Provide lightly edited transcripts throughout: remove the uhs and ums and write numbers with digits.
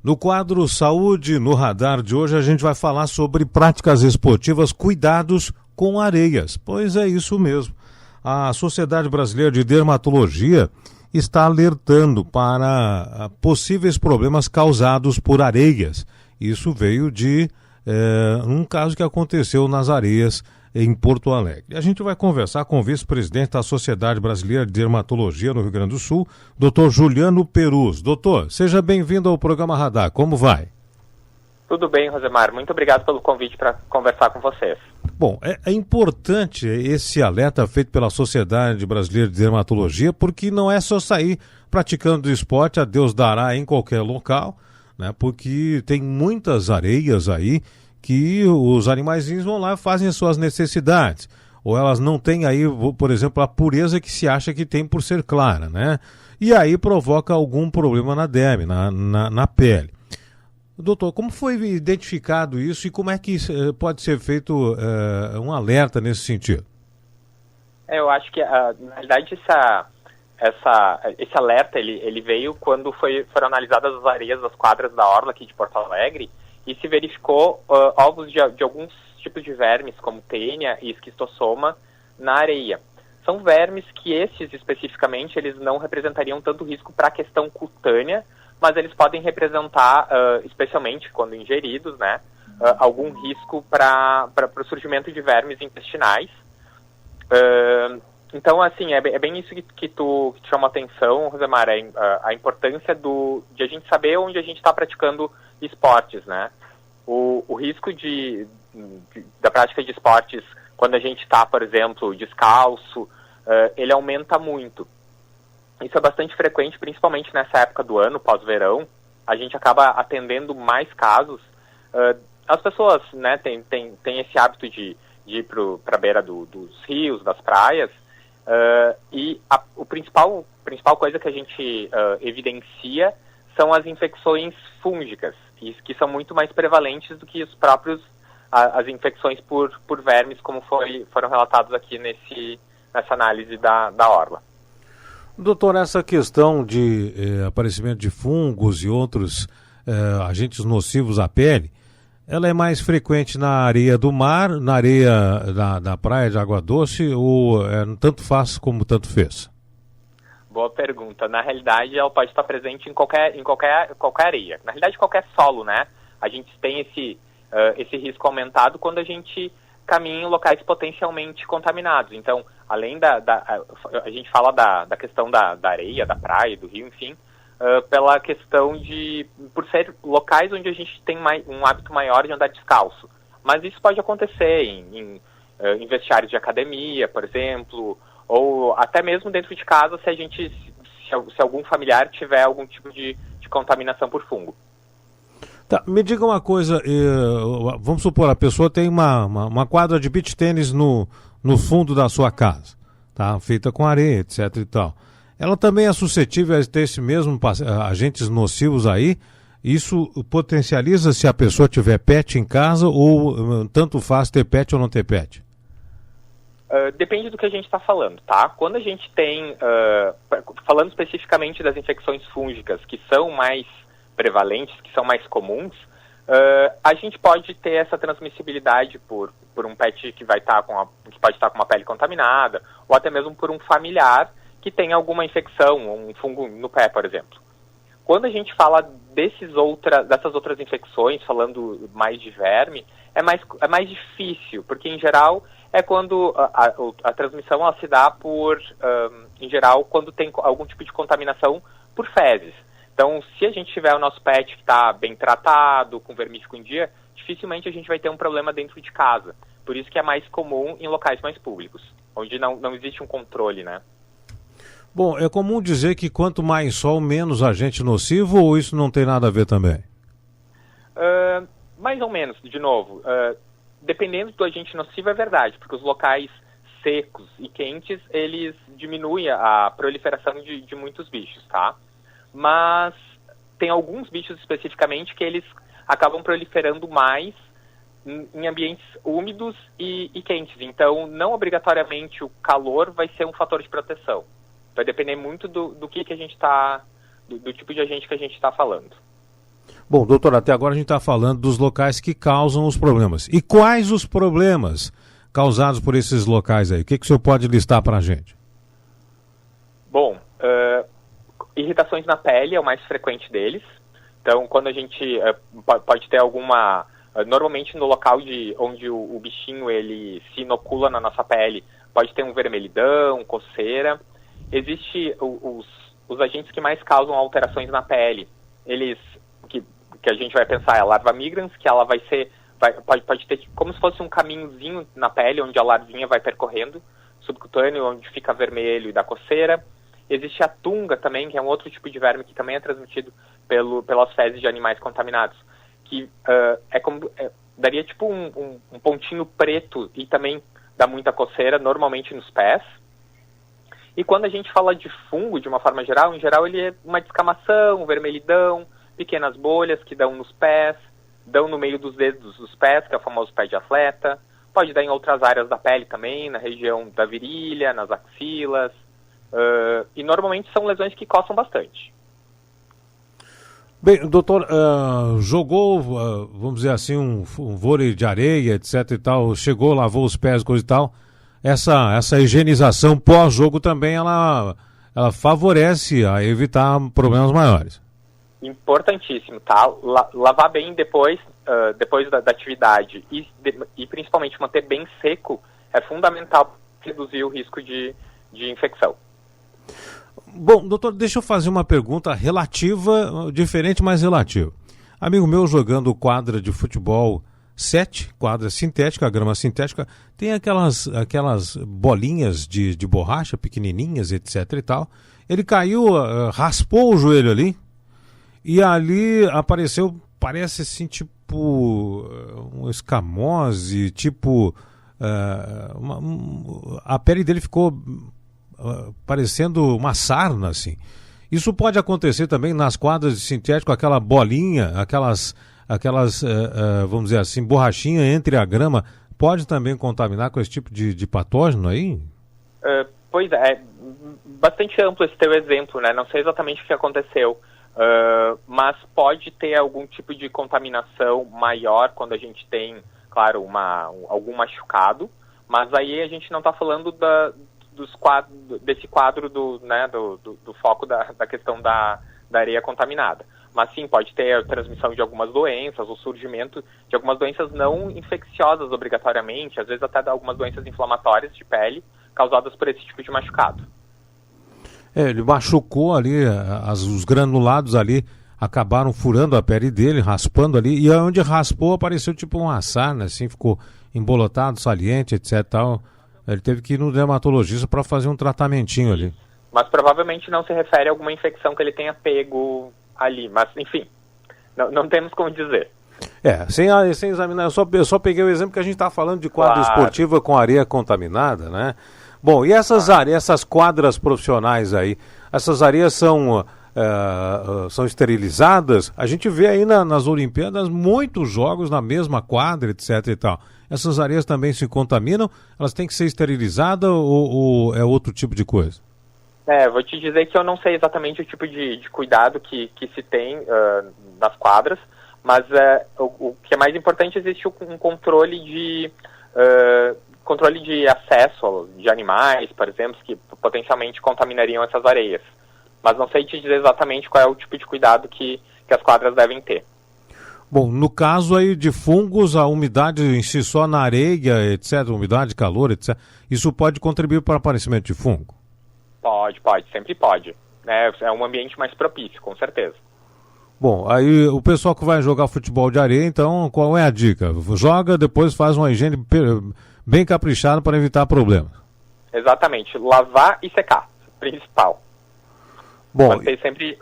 No quadro Saúde no Radar de hoje, a gente vai falar sobre práticas esportivas, cuidados com areias. Pois é isso mesmo. A Sociedade Brasileira de Dermatologia está alertando para possíveis problemas causados por areias. Isso veio de um caso que aconteceu nas areias em Porto Alegre. A gente vai conversar com o vice-presidente da Sociedade Brasileira de Dermatologia no Rio Grande do Sul, Dr. Juliano Perus. Doutor, seja bem-vindo ao programa Radar. Como vai? Tudo bem, Rosemar. Muito obrigado pelo convite para conversar com vocês. Bom, é importante esse alerta feito pela Sociedade Brasileira de Dermatologia, porque não é só sair praticando esporte, a Deus dará em qualquer local, né? Porque tem muitas areias aí que os animaizinhos vão lá e fazem as suas necessidades. Ou elas não têm aí, por exemplo, a pureza que se acha que tem por ser clara, né? E aí provoca algum problema na derme, na pele. Doutor, como foi identificado isso e como é que pode ser feito um alerta nesse sentido? Eu acho que, na realidade, esse alerta ele veio quando foram analisadas as areias das quadras da orla aqui de Porto Alegre e se verificou ovos de alguns tipos de vermes, como tênia e esquistossoma, na areia. São vermes que esses, especificamente, eles não representariam tanto risco para a questão cutânea, mas eles podem representar, especialmente quando ingeridos, né, algum risco para o surgimento de vermes intestinais. Então, assim, é bem isso que tu chama atenção, Rosemar, a importância de a gente saber onde a gente está praticando esportes, né? O risco da prática de esportes, quando a gente está, por exemplo, descalço, ele aumenta muito. Isso é bastante frequente, principalmente nessa época do ano, pós-verão. A gente acaba atendendo mais casos. As pessoas, né, têm esse hábito de ir para a beira dos rios, das praias, e a principal coisa que a gente evidencia são as infecções fúngicas, que são muito mais prevalentes do que as infecções por vermes, como foram relatados aqui nessa análise da orla. Doutor, essa questão de aparecimento de fungos e outros agentes nocivos à pele, ela é mais frequente na areia do mar, na areia da praia de água doce, ou tanto faz como tanto fez? Boa pergunta. Na realidade, ela pode estar presente em qualquer areia. Na realidade, qualquer solo, né? A gente tem esse risco aumentado quando a gente caminha em locais potencialmente contaminados. Então, além a gente fala da questão da areia, da praia, do rio, enfim, pela questão por ser locais onde a gente tem um hábito maior de andar descalço. Mas isso pode acontecer em vestiários de academia, por exemplo, ou até mesmo dentro de casa se algum familiar tiver algum tipo de contaminação por fungo. Tá, me diga uma coisa, vamos supor, a pessoa tem uma quadra de beach tênis no fundo da sua casa, tá? Feita com areia, etc e tal. Ela também é suscetível a ter esse mesmo agentes nocivos aí? Isso potencializa se a pessoa tiver pet em casa ou tanto faz ter pet ou não ter pet? Depende do que a gente está falando, tá? Quando a gente tem, falando especificamente das infecções fúngicas, que são mais prevalentes, que são mais comuns, a gente pode ter essa transmissibilidade por um pet que pode estar com uma pele contaminada, ou até mesmo por um familiar que tem alguma infecção, um fungo no pé, por exemplo. Quando a gente fala dessas outras infecções, falando mais de verme, é mais difícil, porque em geral é quando a transmissão ela se dá em geral, quando tem algum tipo de contaminação por fezes. Então, se a gente tiver o nosso pet que está bem tratado, com vermífugo em dia, dificilmente a gente vai ter um problema dentro de casa. Por isso que é mais comum em locais mais públicos, onde não existe um controle, né? Bom, é comum dizer que quanto mais sol, menos agente nocivo, ou isso não tem nada a ver também? Mais ou menos, de novo. Dependendo do agente nocivo é verdade, porque os locais secos e quentes, eles diminuem a proliferação de muitos bichos, tá? Mas tem alguns bichos especificamente que eles acabam proliferando mais em ambientes úmidos e quentes. Então, não obrigatoriamente o calor vai ser um fator de proteção. Vai depender muito do que a gente está, do tipo de agente que a gente está falando. Bom, doutor, até agora a gente está falando dos locais que causam os problemas. E quais os problemas causados por esses locais aí? O que o senhor pode listar para a gente? Bom, irritações na pele é o mais frequente deles. Então, quando a gente pode ter alguma... normalmente no local onde o bichinho ele se inocula na nossa pele, pode ter um vermelhidão, coceira. Existe os agentes que mais causam alterações na pele. Eles, que a gente vai pensar, é a larva migrans, que ela pode ter como se fosse um caminhozinho na pele, onde a larvinha vai percorrendo, subcutâneo, onde fica vermelho e dá coceira. Existe a tunga também, que é um outro tipo de verme que também é transmitido pelas fezes de animais contaminados, que daria tipo um pontinho preto e também dá muita coceira, normalmente nos pés. E quando a gente fala de fungo, de uma forma geral, em geral ele é uma descamação, um vermelhidão, pequenas bolhas que dão nos pés, dão no meio dos dedos dos pés, que é o famoso pé de atleta. Pode dar em outras áreas da pele também, na região da virilha, nas axilas. E normalmente são lesões que coçam bastante. Bem, doutor, jogou, vamos dizer assim, um vôlei de areia, etc e tal, chegou, lavou os pés, coisa e tal. Essa higienização pós-jogo também, ela favorece a evitar problemas maiores. Importantíssimo, tá? Lavar bem depois da atividade e principalmente manter bem seco é fundamental para reduzir o risco de infecção. Bom, doutor, deixa eu fazer uma pergunta relativa, diferente, mas relativa. Amigo meu jogando quadra de futebol 7, quadra sintética, grama sintética, tem aquelas bolinhas de borracha pequenininhas, etc e tal. Ele caiu, raspou o joelho ali, e ali apareceu, parece assim, tipo, uma escamose, tipo, a pele dele ficou parecendo uma sarna, assim. Isso pode acontecer também nas quadras de sintético, aquela bolinha, aquelas vamos dizer assim, borrachinha entre a grama, pode também contaminar com esse tipo de patógeno aí? Pois é, bastante amplo esse teu exemplo, né? Não sei exatamente o que aconteceu, mas pode ter algum tipo de contaminação maior quando a gente tem, claro, algum machucado, mas aí a gente não está falando desse quadro do foco da questão da areia contaminada. Mas sim, pode ter a transmissão de algumas doenças, o surgimento de algumas doenças não infecciosas obrigatoriamente, às vezes até algumas doenças inflamatórias de pele causadas por esse tipo de machucado. Ele machucou ali, os granulados ali acabaram furando a pele dele, raspando ali, e onde raspou apareceu tipo uma sarna, assim, ficou embolotado, saliente, etc. Tal. Ele teve que ir no dermatologista para fazer um tratamentinho ali. Mas provavelmente não se refere a alguma infecção que ele tenha pego ali, mas enfim, não temos como dizer. Sem examinar, eu só peguei o exemplo que a gente está falando de quadra esportiva com areia contaminada, né? Bom, e essas quadras profissionais aí, essas areias são esterilizadas? A gente vê aí nas Olimpíadas muitos jogos na mesma quadra, etc e tal. Essas areias também se contaminam? Elas têm que ser esterilizadas ou é outro tipo de coisa? Vou te dizer que eu não sei exatamente o tipo de cuidado que se tem nas quadras, mas o que é mais importante, existe um controle de acesso de animais, por exemplo, que potencialmente contaminariam essas areias. Mas não sei te dizer exatamente qual é o tipo de cuidado que as quadras devem ter. Bom, no caso aí de fungos, a umidade em si só na areia, etc., umidade, calor, etc., isso pode contribuir para o aparecimento de fungo? Pode, sempre pode. É um ambiente mais propício, com certeza. Bom, aí o pessoal que vai jogar futebol de areia, então, qual é a dica? Joga, depois faz uma higiene bem caprichada para evitar problemas. Exatamente, lavar e secar, principal. Bom, manter sempre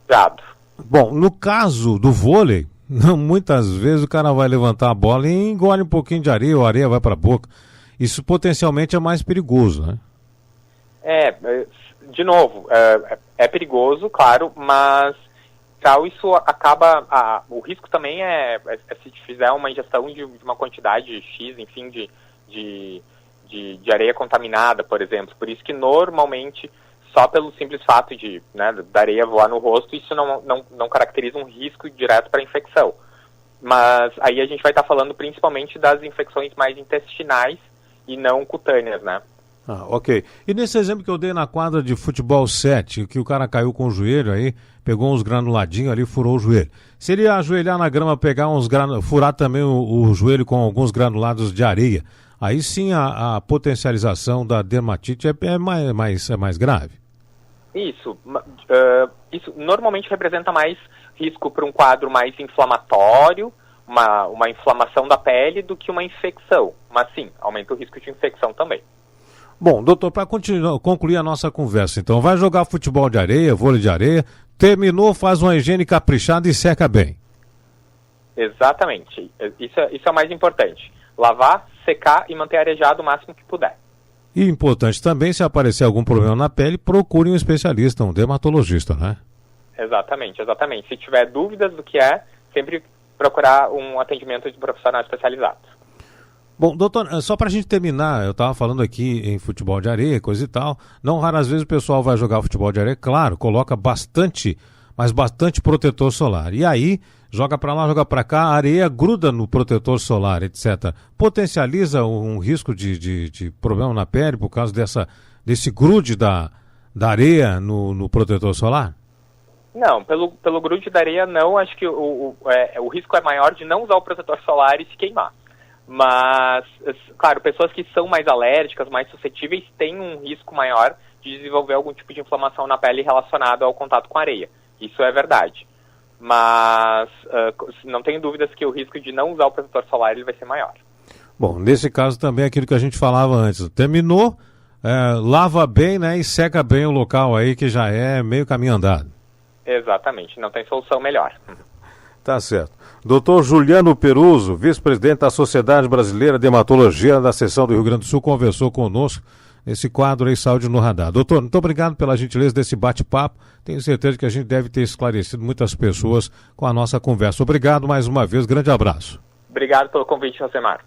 cuidado. Bom, no caso do vôlei, muitas vezes o cara vai levantar a bola e engole um pouquinho de areia, ou a areia vai para a boca. Isso potencialmente é mais perigoso, né? De novo, é perigoso, claro, mas isso acaba, o risco também é se fizer uma ingestão de uma quantidade X, enfim, de areia contaminada, por exemplo. Por isso que normalmente, só pelo simples fato de, né, da areia voar no rosto, isso não caracteriza um risco direto para infecção. Mas aí a gente vai estar falando principalmente das infecções mais intestinais e não cutâneas, né? Ok. E nesse exemplo que eu dei na quadra de futebol 7, que o cara caiu com o joelho aí, pegou uns granuladinhos ali e furou o joelho. Se ele ajoelhar na grama, pegar furar também o joelho com alguns granulados de areia, aí sim a potencialização da dermatite é mais grave. Isso normalmente representa mais risco para um quadro mais inflamatório, uma inflamação da pele, do que uma infecção. Mas sim, aumenta o risco de infecção também. Bom, doutor, para concluir a nossa conversa, então, vai jogar futebol de areia, vôlei de areia, terminou, faz uma higiene caprichada e seca bem. Exatamente. Isso é o mais importante. Lavar, secar e manter arejado o máximo que puder. E importante também, se aparecer algum problema na pele, procure um especialista, um dermatologista, né? Exatamente. Se tiver dúvidas do que sempre procurar um atendimento de profissional especializado. Bom, doutor, só para a gente terminar, eu estava falando aqui em futebol de areia, coisa e tal, não raras vezes o pessoal vai jogar futebol de areia, claro, coloca bastante protetor solar. E aí, joga para lá, joga para cá, a areia gruda no protetor solar, etc. Potencializa um risco de problema na pele por causa desse grude da areia no protetor solar? Não, pelo grude da areia não, acho que o risco é maior de não usar o protetor solar e se queimar. Mas, claro, pessoas que são mais alérgicas, mais suscetíveis, têm um risco maior de desenvolver algum tipo de inflamação na pele relacionado ao contato com areia. Isso é verdade. Mas não tenho dúvidas que o risco de não usar o protetor solar ele vai ser maior. Bom, nesse caso também é aquilo que a gente falava antes. Terminou, lava bem, né, e seca bem o local aí, que já é meio caminho andado. Exatamente, não tem solução melhor. Tá certo. Doutor Juliano Peruso, vice-presidente da Sociedade Brasileira de Dermatologia da seção do Rio Grande do Sul, conversou conosco nesse quadro aí, Saúde no Radar. Doutor, muito obrigado pela gentileza desse bate-papo. Tenho certeza que a gente deve ter esclarecido muitas pessoas com a nossa conversa. Obrigado mais uma vez, grande abraço. Obrigado pelo convite, Josemar.